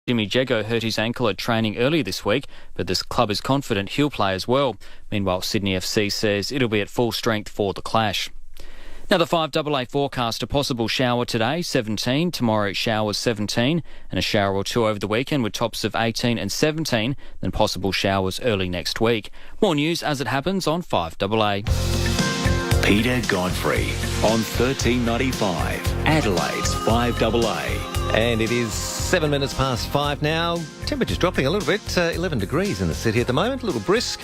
Jimmy Jego hurt his ankle at training earlier this week, but this club is confident he'll play as well. Meanwhile, Sydney FC says it'll be at full strength for the clash. Now the 5AA forecast, a possible shower today, 17. Tomorrow showers 17 and a shower or two over the weekend with tops of 18 and 17, then possible showers early next week. More news as it happens on 5AA. Peter Godfrey on 1395, Adelaide's 5AA. And it is 7 minutes past 5 now. Temperature's dropping a little bit, 11 degrees in the city at the moment, a little brisk.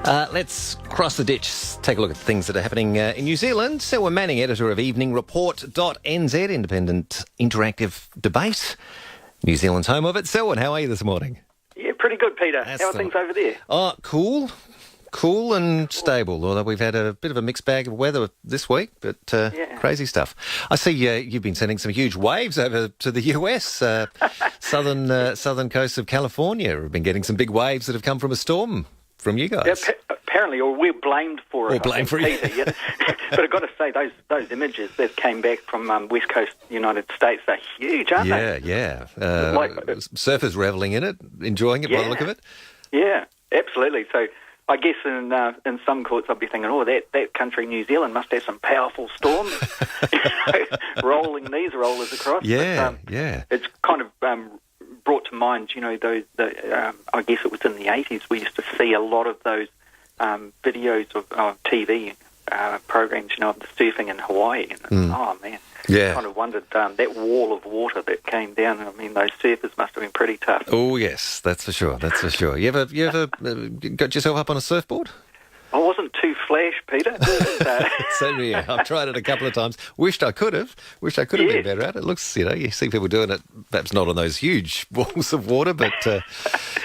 Let's cross the ditch, take a look at things that are happening in New Zealand. Selwyn Manning, editor of eveningreport.nz, independent interactive debate. New Zealand's home of it. Selwyn, how are you this morning? Yeah, pretty good, Peter. How are things over there? Oh, cool and stable, although we've had a bit of a mixed bag of weather this week, but crazy stuff. I see you've been sending some huge waves over to the US, southern coast of California. We've been getting some big waves that have come from a storm from you guys. Yeah, apparently, or we're blamed for it. Or blamed for it. Yeah. But I've got to say, those images that came back from West Coast United States, they're huge, aren't they? Yeah. Surfers revelling in it, enjoying it by the look of it. Yeah, absolutely. So I guess in some courts I'd be thinking, that country, New Zealand, must have some powerful storms rolling these rollers across. Yeah. It's kind of brought to mind, those. I guess it was in the 80s. We used to see a lot of those videos of TV programs, of the surfing in Hawaii. And, oh man, kind of wondered that wall of water that came down. I mean, those surfers must have been pretty tough. Oh yes, that's for sure. You ever got yourself up on a surfboard? I wasn't too flash, Peter. Certainly, I've tried it a couple of times. Wished I could have been better at it. It looks, you see people doing it, perhaps not on those huge walls of water, but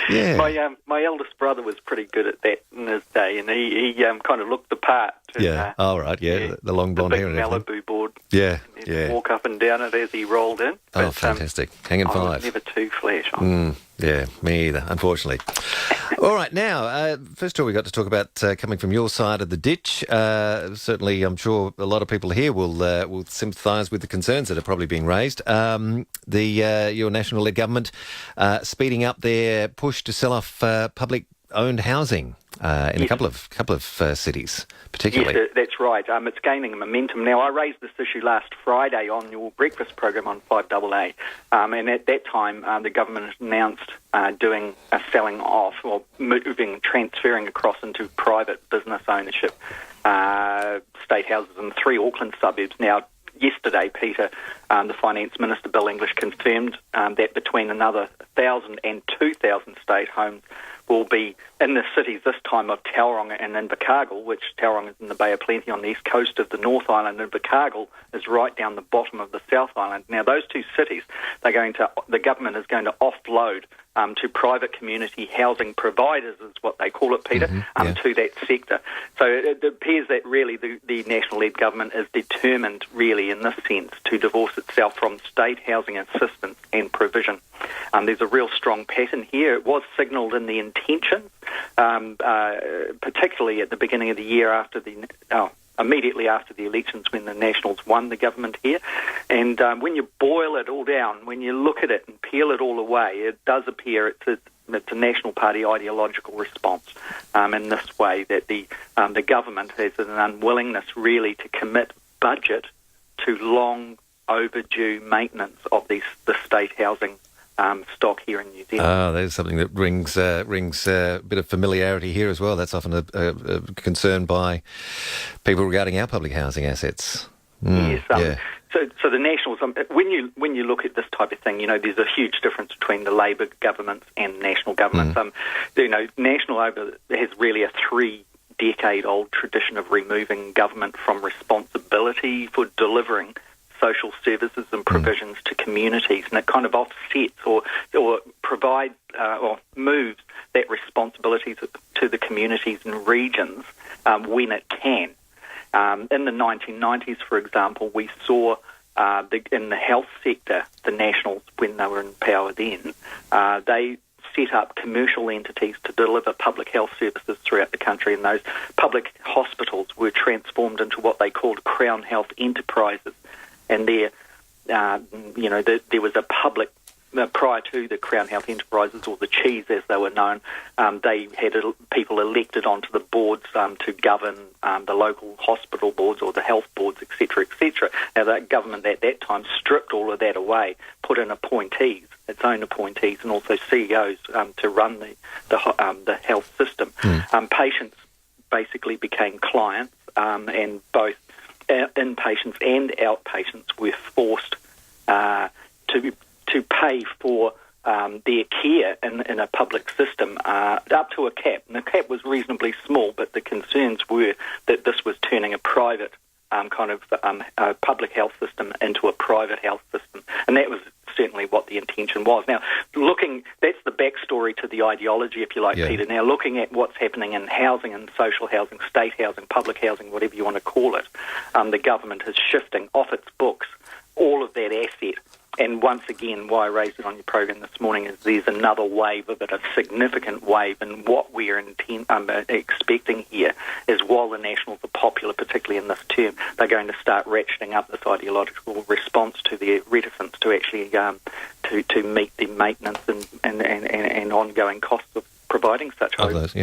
yeah. My eldest brother was pretty good at that in his day, and he kind of looked the part. Yeah. The long blonde hair and everything. Malibu board. Yeah. Walk up and down it as he rolled in. But, fantastic. Hanging five. I was never too flash on. Yeah, me either, unfortunately. All right, now, first of all, we got to talk about coming from your side of the ditch. Certainly, I'm sure a lot of people here will sympathise with the concerns that are probably being raised. Your national-led government speeding up their push to sell off public-owned housing in a couple of cities, particularly. Yes, that's right. It's gaining momentum now. I raised this issue last Friday on your breakfast program on 5AA, and at that time the government announced doing a selling off or transferring across into private business ownership state houses in 3 Auckland suburbs. Now, yesterday, Peter, the Finance Minister, Bill English, confirmed that between another 1,000 and 2,000 state homes will be in the cities this time of Tauranga and Invercargill, which Tauranga is in the Bay of Plenty on the east coast of the North Island, and Invercargill is right down the bottom of the South Island. Now, those two cities, the government is going to offload to private community housing providers, is what they call it, Peter, to that sector. So it appears that really the national-led government is determined, really, in this sense, to divorce itself from state housing assistance and provision. There's a real strong pattern here. It was signalled in the intention, particularly at the beginning of the year immediately after the elections when the Nationals won the government here. And when you boil it all down, when you look at it and peel it all away, it does appear it's a National Party ideological response in this way, that the government has an unwillingness really to commit budget to long overdue maintenance of the state housing stock here in New Zealand. There's something that rings a bit of familiarity here as well. That's often a concern by people regarding our public housing assets. Yes. So the Nationals, when you look at this type of thing, there's a huge difference between the Labor governments and national governments. National Labor has really a 3-decade-old tradition of removing government from responsibility for delivering social services and provisions to communities, and it kind of offsets or provides or moves that responsibility to the communities and regions when it can. In the 1990s, for example, we saw in the health sector, the Nationals, when they were in power then, they set up commercial entities to deliver public health services throughout the country, and those public hospitals were transformed into what they called Crown Health Enterprises. And there was a public prior to the Crown Health Enterprises, or the Cheese as they were known, they had people elected onto the boards to govern the local hospital boards or the health boards, etc., etc. Now, the government at that time stripped all of that away, put in appointees, its own appointees, and also CEOs to run the health system. Patients basically became clients, and both inpatients and outpatients were forced to pay for their care in a public system up to a cap. And the cap was reasonably small, but the concerns were that this was turning a private public health system into a private health system. And that was certainly what the intention was. Now, that's the backstory to the ideology, if you like, Peter. Now, looking at what's happening in housing and social housing, state housing, public housing, whatever you want to call it, the government is shifting off its books all of that asset. And once again, why I raised it on your program this morning is there's another wave of it, a significant wave, and what we're expecting here is while the Nationals are popular, particularly in this term, they're going to start ratcheting up this ideological response to their reticence to actually to meet the maintenance and ongoing costs of providing such homes.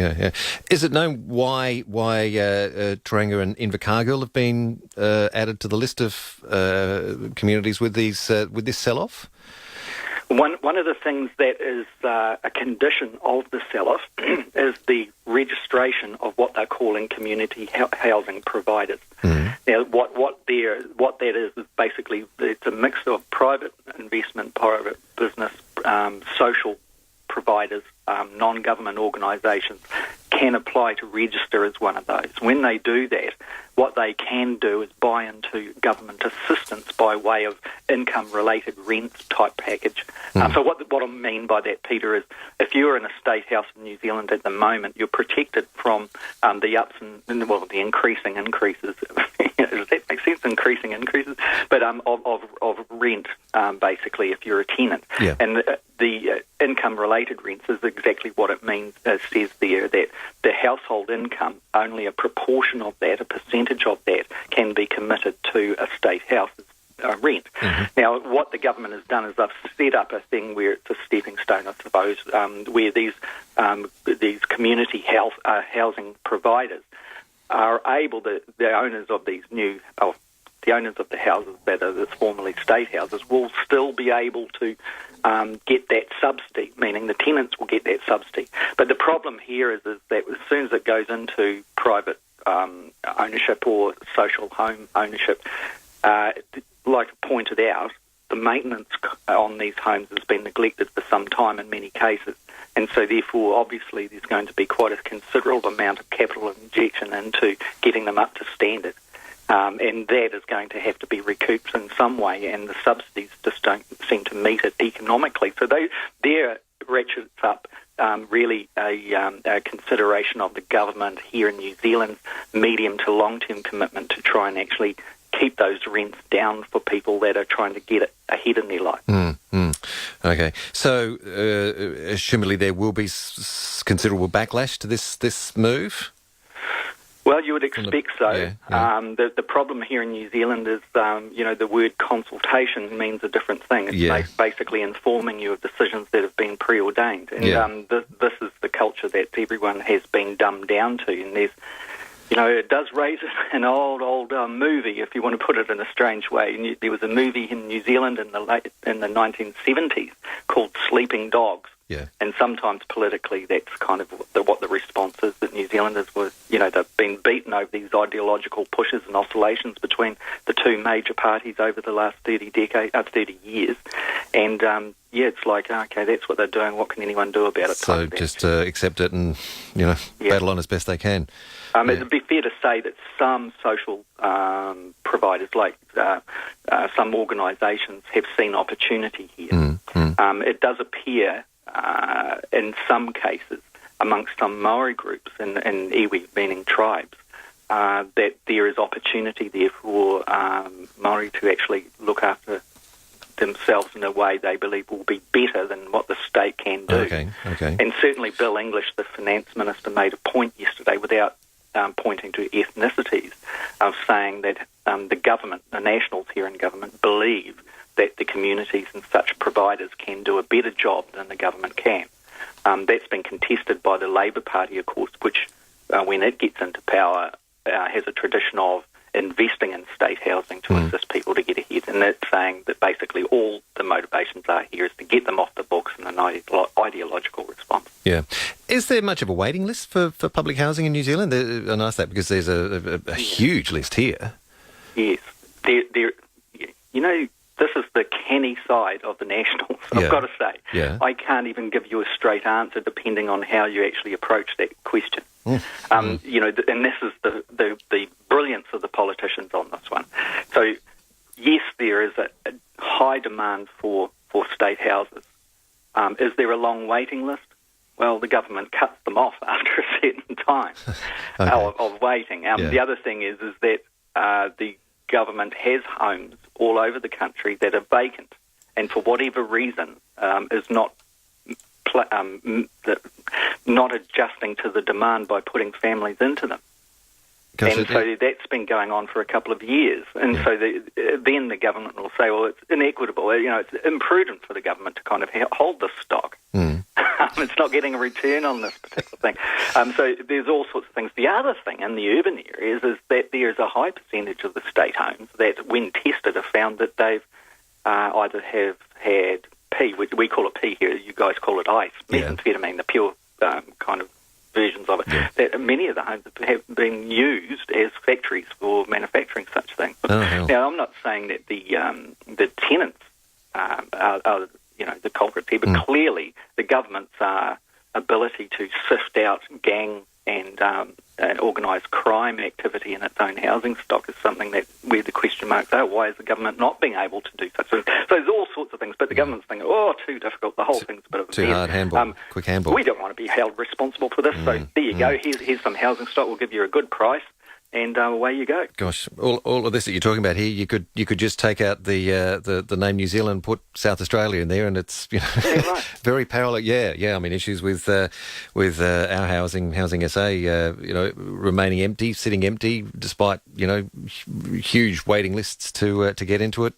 Is it known why Tauranga and Invercargill have been added to the list of communities with this sell-off? One of the things that is a condition of the sell-off is the registration of what they're calling community housing providers. Now, what that is basically it's a mix of private investment, private business, social providers, non-government organisations can apply to register as one of those. When they do that, what they can do is buy into government assistance by way of income-related rent type package. So what I mean by that, Peter, is if you're in a state house in New Zealand at the moment, you're protected from the ups and the increasing increases. Does that make sense? Increasing increases, but of rent, basically, if you're a tenant. Yeah. And the income-related rents is exactly what it means. It says there that the household income, only a proportion of that, a percentage of that, can be committed to a state house's rent. Now, what the government has done is they've set up a thing where it's a stepping stone, I suppose, where these community housing providers are able, the owners of these new, the owners of the houses that are formerly state houses will still be able to get that subsidy, meaning the tenants will get that subsidy. But the problem here is that as soon as it goes into private ownership or social home ownership, like I pointed out, the maintenance on these homes has been neglected for some time in many cases. And so therefore, obviously, there's going to be quite a considerable amount of capital injection into getting them up to standard. And that is going to have to be recouped in some way, and the subsidies just don't seem to meet it economically. So there ratchets up really a consideration of the government here in New Zealand's medium to long-term commitment to try and actually keep those rents down for people that are trying to get ahead in their life. Okay, so assumedly there will be considerable backlash to this move? Well, you would expect so. Yeah. The problem here in New Zealand is, the word consultation means a different thing. It's basically informing you of decisions that have been preordained. And this is the culture that everyone has been dumbed down to. And there's, it does raise an old movie, if you want to put it in a strange way. And there was a movie in New Zealand in the 1970s called Sleeping Dogs. Yeah. And sometimes politically that's kind of what the response is, that New Zealanders were, they've been beaten over these ideological pushes and oscillations between the two major parties over the last 30 years. And, it's like, okay, that's what they're doing. What can anyone do about it? So just accept it and, battle on as best they can. It would be fair to say that some social providers, like some organisations, have seen opportunity here. It does appear in some cases amongst some Maori groups and iwi, meaning tribes, that there is opportunity there for Maori to actually look after themselves in a way they believe will be better than what the state can do. Okay. And certainly Bill English, the finance minister, made a point yesterday without pointing to ethnicities of saying that the government, the Nationals here in government, believe that the communities and such providers can do a better job than the government can. That's been contested by the Labor Party, of course, which, when it gets into power, has a tradition of investing in state housing to assist people to get ahead. And that's saying that basically all the motivations are here is to get them off the books in an ideological response. Yeah. Is there much of a waiting list for public housing in New Zealand? And I ask that because there's a huge list here. Yes. There, you know, this is the canny side of the Nationals, I've got to say. Yeah. I can't even give you a straight answer depending on how you actually approach that question. You know, and this is the brilliance of the politicians on this one. So, yes, there is a high demand for state houses. Is there a long waiting list? Well, the government cuts them off after a certain time of waiting. The other thing is that the government has homes all over the country that are vacant, and for whatever reason is not adjusting to the demand by putting families into them. And so that's been going on for a couple of years. And so then the government will say, well, it's inequitable. You know, it's imprudent for the government to kind of hold this stock. It's not getting a return on this particular thing. So there's all sorts of things. The other thing in the urban areas is that there's a high percentage of the state homes that, when tested, have found that they've either have had P, which we call it P here, you guys call it ice, methamphetamine, the pure kind of versions of it, that many of the homes have been used as factories for manufacturing such things. Now, I'm not saying that the tenants are you know, the culprits here, but clearly the government's ability to sift out gang and organised crime activity in its own housing stock is something that where the question marks are. Why is the government not being able to do such things? So there's all sorts of things, but the government's thinking, too difficult. The whole thing's a bit of a too mess. hard handball, quick handball. We don't want to be held responsible for this. So there you go. Here's some housing stock. We'll give you a good price. And away you go. Gosh, all of this that you're talking about here, you could just take out the name New Zealand, put South Australia in there, and it's very parallel. Yeah. I mean, issues with our housing SA, remaining empty, sitting empty, despite huge waiting lists to get into it.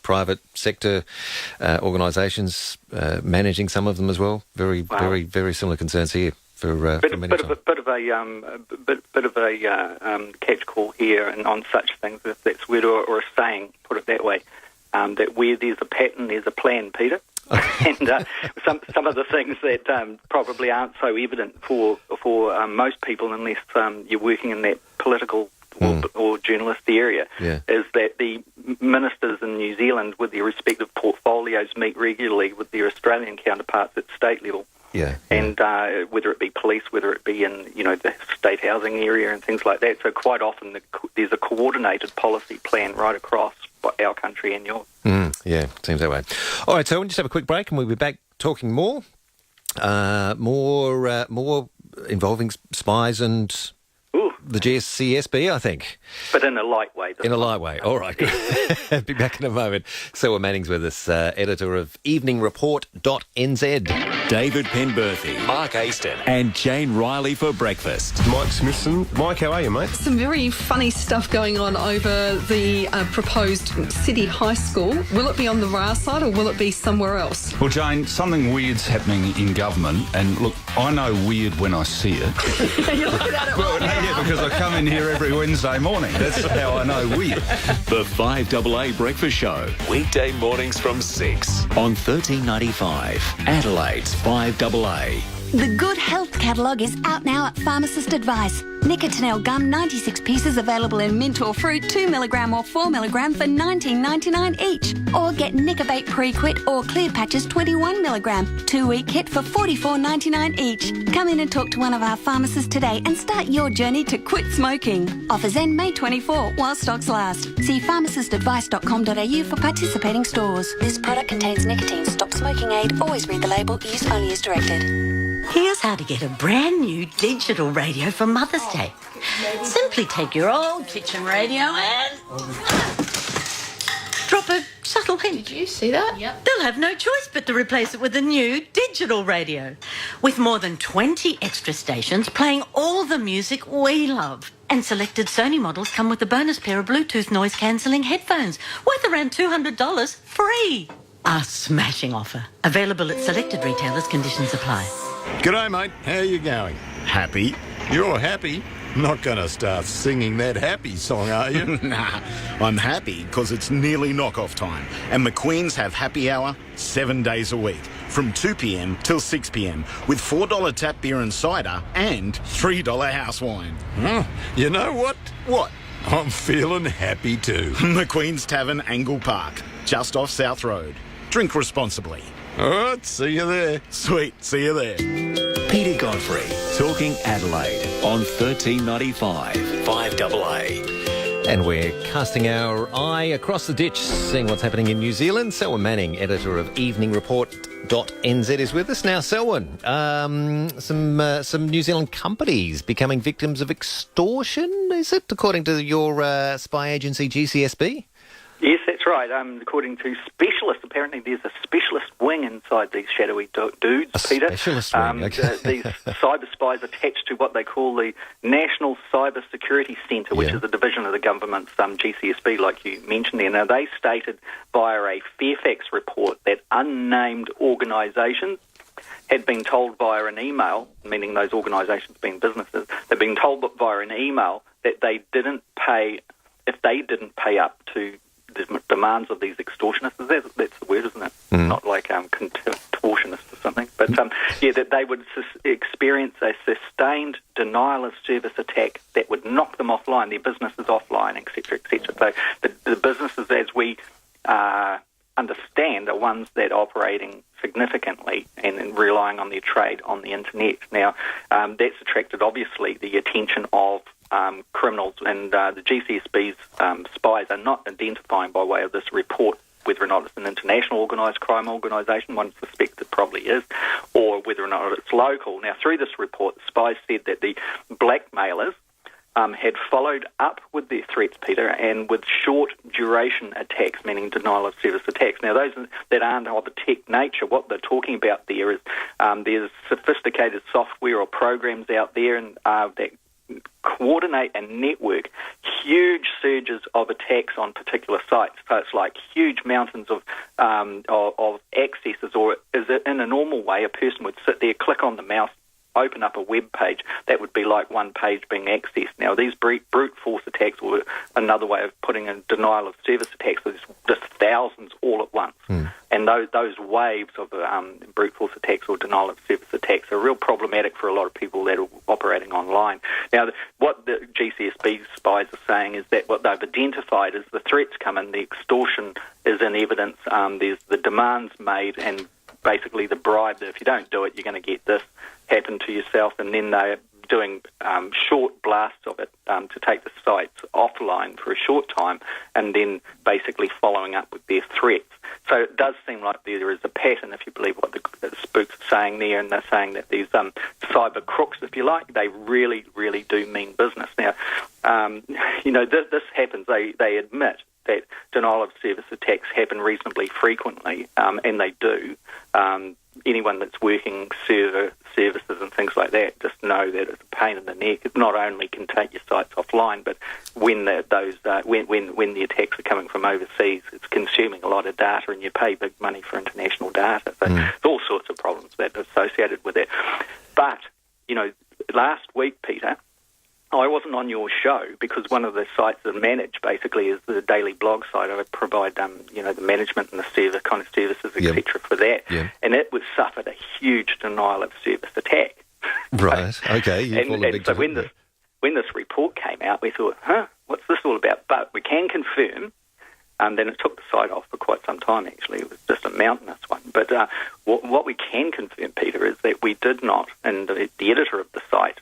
Private sector organisations managing some of them as well. Very very similar concerns here. Bit of a catch call here, and on such things, if that's word or a saying, put it that way, that where there's a pattern, there's a plan, Peter. And some of the things that probably aren't so evident for most people, unless you're working in that political or journalist area, is that the ministers in New Zealand, with their respective portfolios, meet regularly with their Australian counterparts at state level. And whether it be police, whether it be in the state housing area and things like that. So quite often there's a coordinated policy plan right across our country and yours. Seems that way. All right, so we'll just have a quick break and we'll be back talking more involving spies and the GSCSB, I think. But in a light way. In a light way. All right. Be back in a moment. Selwyn Manning's with us, editor of eveningreport.nz. David Penberthy, Mark Aston and Jane Riley for breakfast. Mike Smithson. Mike, how are you, mate? Some very funny stuff going on over the proposed city high school. Will it be on the Ra side or will it be somewhere else? Well, Jane, something weird's happening in government, and look, I know weird when I see it. You're looking at it right now. Because I come in here every Wednesday morning. That's how I know weird. The 5AA Breakfast Show. Weekday mornings from 6 on 1395. Adelaide's 5AA. The Good Health Catalogue is out now at Pharmacist Advice. Nicotinell gum, 96 pieces available in mint or fruit, 2mg or 4mg for $19.99 each. Or get Nicobate Pre-Quit or Clear Patches 21mg, 2-week kit for $44.99 each. Come in and talk to one of our pharmacists today and start your journey to quit smoking. Offers end May 24 while stocks last. See pharmacistadvice.com.au for participating stores. This product contains nicotine. Stop smoking aid. Always read the label. Use only as directed. Here's how to get a brand new digital radio for Mother's Day. Simply take your old kitchen radio and drop a Subtle hint. Did you see that? Yep. They'll have no choice but to replace it with a new digital radio. With more than 20 extra stations playing all the music we love. And selected Sony models come with a bonus pair of Bluetooth noise-cancelling headphones, worth around $200 free. A smashing offer. Available at selected retailers, conditions apply. G'day, mate. How you going? Happy? You're happy? Not going to start singing that happy song, are you? Nah, I'm happy because it's nearly knock-off time and McQueen's have happy hour 7 days a week from 2 p.m. till 6 p.m. with $4 tap beer and cider and $3 house wine. You know what? What? I'm feeling happy too. McQueen's Tavern, Angle Park, just off South Road. Drink responsibly. All right, see you there. Sweet, see you there. Peter Godfrey, talking Adelaide on 1395 5AA. And we're casting our eye across the ditch, seeing what's happening in New Zealand. Selwyn Manning, editor of eveningreport.nz, is with us now. Selwyn, some New Zealand companies becoming victims of extortion, is it, according to your spy agency GCSB? Yes, that's right. According to specialists, apparently there's a specialist wing inside these shadowy dudes, Peter. Specialist wing, okay. These cyber spies attached to what they call the National Cyber Security Centre, which is a division of the government's GCSB, like you mentioned there. Now, they stated via a Fairfax report that unnamed organisations had been told via an email, meaning those organisations being businesses, they'd been told via an email that they didn't pay, if they didn't pay up to the demands of these extortionists. That's the word, isn't it? Not like contortionists or something. But, that they would experience a sustained denial of service attack that would knock them offline, their businesses offline, etc., etc. So the businesses, as we understand, are ones that are operating significantly and relying on their trade on the internet. Now, that's attracted, obviously, the attention of criminals, and the GCSB's spies are not identifying by way of this report whether or not it's an international organised crime organisation. One suspects it probably is, or whether or not it's local. Now, through this report, the spies said that the blackmailers had followed up with their threats, Peter, and with short-duration attacks, meaning denial of service attacks. Now, those that aren't of a tech nature, what they're talking about there is there's sophisticated software or programs out there and that coordinate and network huge surges of attacks on particular sites. So it's like huge mountains of accesses, or is it in a normal way a person would sit there, click on the mouse, open up a web page, that would be like one page being accessed. Now, these brute force attacks, or another way of putting in denial of service attacks, is just thousands all at once. And those waves of brute force attacks or denial of service attacks are real problematic for a lot of people that are operating online. Now, what the GCSB spies are saying is that what they've identified is the threats come in, the extortion is in evidence, there's the demands made, and basically the bribe that if you don't do it, you're going to get this happen to yourself, and then they're doing short blasts of it to take the sites offline for a short time, and then basically following up with their threats. So it does seem like there is a pattern, if you believe what the spooks are saying there, and they're saying that these cyber crooks, if you like, they really, really do mean business. Now, this happens. They admit that denial of service attacks happen reasonably frequently, and they do. Anyone that's working server services and things like that just know that it's a pain in the neck. It not only can take your sites offline, but when the attacks are coming from overseas, it's consuming a lot of data, and you pay big money for international data. So there's all sorts of problems that are associated with it. But, last week, Peter, I wasn't on your show because one of the sites that I manage basically is the daily blog site. I provide, the management and the server kind of services, etc. for that. Yeah. And it was suffered a huge denial of service attack. Right. Okay. And so when this report came out, we thought, what's this all about? But we can confirm. Then it took the site off for quite some time, actually. It was just a mountainous one. But what we can confirm, Peter, is that we did not, and the editor of the site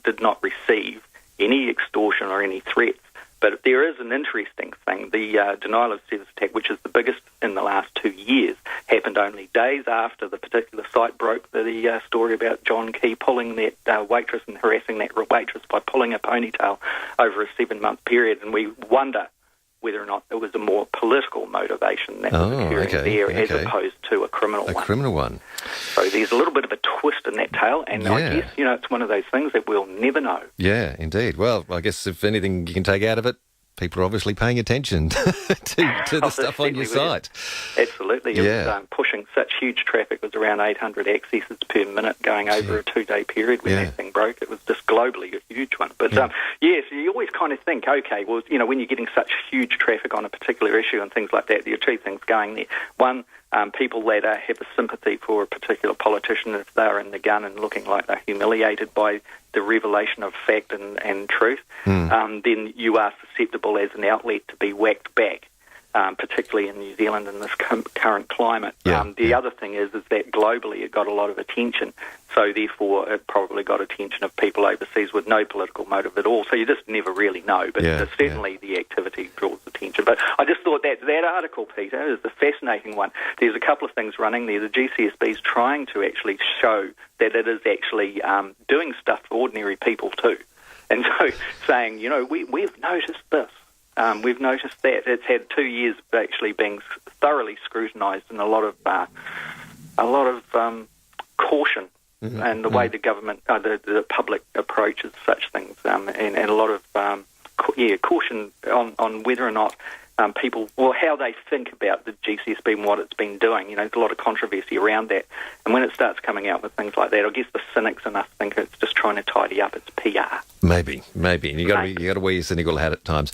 did not receive any extortion or any threats. But there is an interesting thing. The denial of service attack, which is the biggest in the last 2 years, happened only days after the particular site broke the story about John Key pulling that waitress and harassing that waitress by pulling a ponytail over a 7-month period. And we wonder whether or not it was a more political motivation that was occurring there as opposed to a criminal one. A criminal one. So there's a little bit of a twist in that tale, and I guess, it's one of those things that we'll never know. Yeah, indeed. Well, I guess if anything you can take out of it, people are obviously paying attention to the stuff on your site. Absolutely. It was pushing such huge traffic. It was around 800 accesses per minute going over a 2-day period when that thing broke. It was just globally a huge one. But, so you always kind of think, okay, well, when you're getting such huge traffic on a particular issue and things like that, there are two things going there. One, people that have a sympathy for a particular politician, if they're in the gun and looking like they're humiliated by the revelation of fact and truth, then you are susceptible as an outlet to be whacked back, particularly in New Zealand in this current climate. The other thing is that globally it got a lot of attention, so therefore it probably got attention of people overseas with no political motive at all. So you just never really know, but certainly the activity draws attention. But I just thought that article, Peter, is a fascinating one. There's a couple of things running there. The GCSB is trying to actually show that it is actually doing stuff for ordinary people too. And so saying, we've noticed this. We've noticed that. It's had 2 years of actually being thoroughly scrutinised and a lot of caution and the way the government, the public approaches such things, and a lot of caution on whether or not people, how they think about the GCSB and what it's been doing. There's a lot of controversy around that. And when it starts coming out with things like that, I guess the cynics in us think it's just trying to tidy up its PR. Maybe. And you got to wear your cynical hat at times.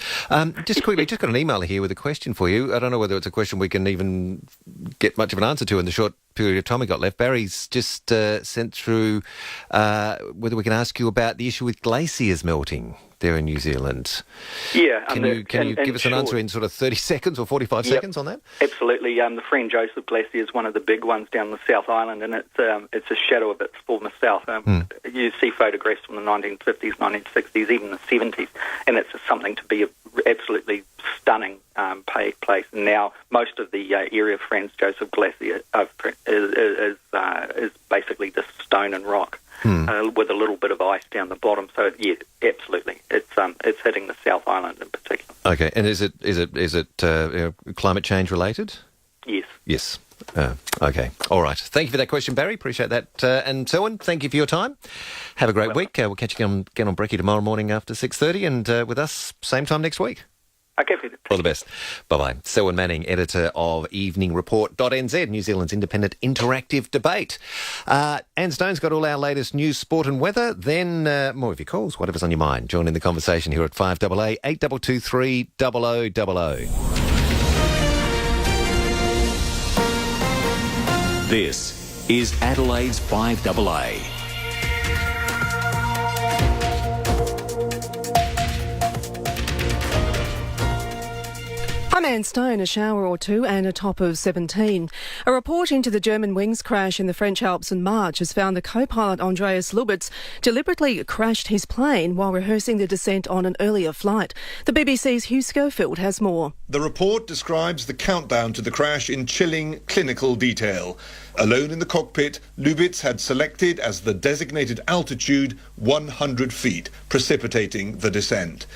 Just quickly, just got an email here with a question for you. I don't know whether it's a question we can even get much of an answer to in the short period of time we got left. Barry's just sent through whether we can ask you about the issue with glaciers melting there in New Zealand. Yeah. Can you give us an answer in sort of 30 seconds or 45 seconds on that? Absolutely. The Friend Joseph Glacier is one of the big ones down the South Island, and it's a shadow of its former self. You see photographs from the 1950s, 1960s, even the 70s, and it's something to be absolutely stunning place. And now most of the area of Franz Joseph Glacier is basically just stone and rock. With a little bit of ice down the bottom. So yeah, absolutely, it's hitting the South Island in particular. Okay, and is it climate change related? Yes. Yes. Okay. All right. Thank you for that question, Barry. Appreciate that. And Selwyn, thank you for your time. Have a great week. We'll catch you again on Brekkie tomorrow morning after 6:30, and with us same time next week. Okay, Peter. All the best. Bye-bye. Selwyn Manning, editor of eveningreport.nz, New Zealand's independent interactive debate. Anne Stone's got all our latest news, sport and weather. Then more of your calls, whatever's on your mind. Join in the conversation here at 5AA 8223 0000. This is Adelaide's 5AA. I'm Anne Stone, a shower or two and a top of 17. A report into the Germanwings crash in the French Alps in March has found the co-pilot Andreas Lubitz deliberately crashed his plane while rehearsing the descent on an earlier flight. The BBC's Hugh Schofield has more. The report describes the countdown to the crash in chilling clinical detail. Alone in the cockpit, Lubitz had selected as the designated altitude 100 feet, precipitating the descent.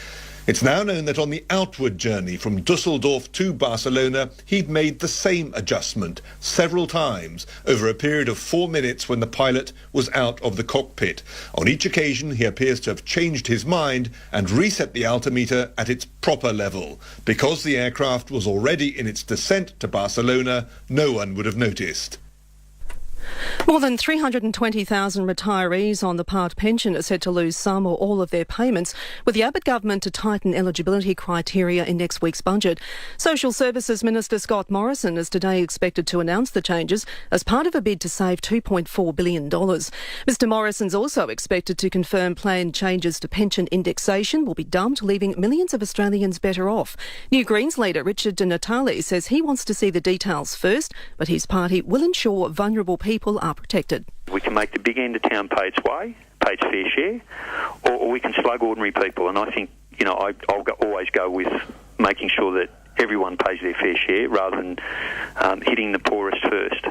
It's now known that on the outward journey from Dusseldorf to Barcelona, he'd made the same adjustment several times over a period of 4 minutes when the pilot was out of the cockpit. On each occasion, he appears to have changed his mind and reset the altimeter at its proper level. Because the aircraft was already in its descent to Barcelona, no one would have noticed. More than 320,000 retirees on the part pension are set to lose some or all of their payments, with the Abbott government to tighten eligibility criteria in next week's budget. Social Services Minister Scott Morrison is today expected to announce the changes as part of a bid to save $2.4 billion. Mr Morrison's also expected to confirm planned changes to pension indexation will be dumped, leaving millions of Australians better off. New Greens leader Richard Di Natale says he wants to see the details first, but his party will ensure vulnerable people are protected. We can make the big end of town pay its way, pay its fair share, or we can slug ordinary people. And I think, I'll always go with making sure that everyone pays their fair share rather than hitting the poorest first.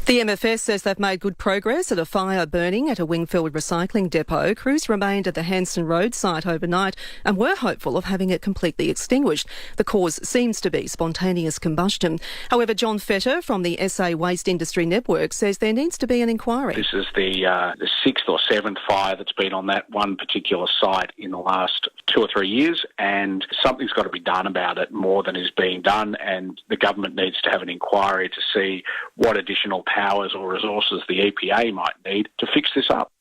The MFS says they've made good progress at a fire burning at a Wingfield recycling depot. Crews remained at the Hanson Road site overnight and were hopeful of having it completely extinguished. The cause seems to be spontaneous combustion. However, John Fetter from the SA Waste Industry Network says there needs to be an inquiry. This is the sixth or seventh fire that's been on that one particular site in the last 2 or 3 years, and something's got to be done about it, more than is being done, and the government needs to have an inquiry to see what additional powers or resources the EPA might need to fix this up.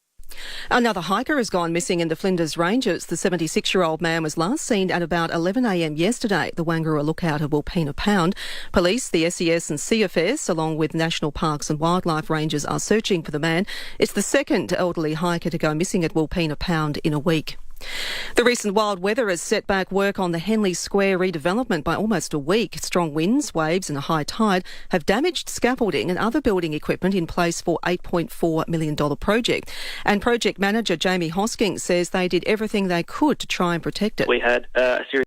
Another hiker has gone missing in the Flinders Ranges. The 76-year-old man was last seen at about 11 a.m. yesterday at the Wangara lookout of Wilpena Pound. Police, the SES and CFS, along with National Parks and Wildlife Rangers, are searching for the man. It's the second elderly hiker to go missing at Wilpena Pound in a week. The recent wild weather has set back work on the Henley Square redevelopment by almost a week. Strong winds, waves and a high tide have damaged scaffolding and other building equipment in place for $8.4 million project. And project manager Jamie Hosking says they did everything they could to try and protect it. We had a series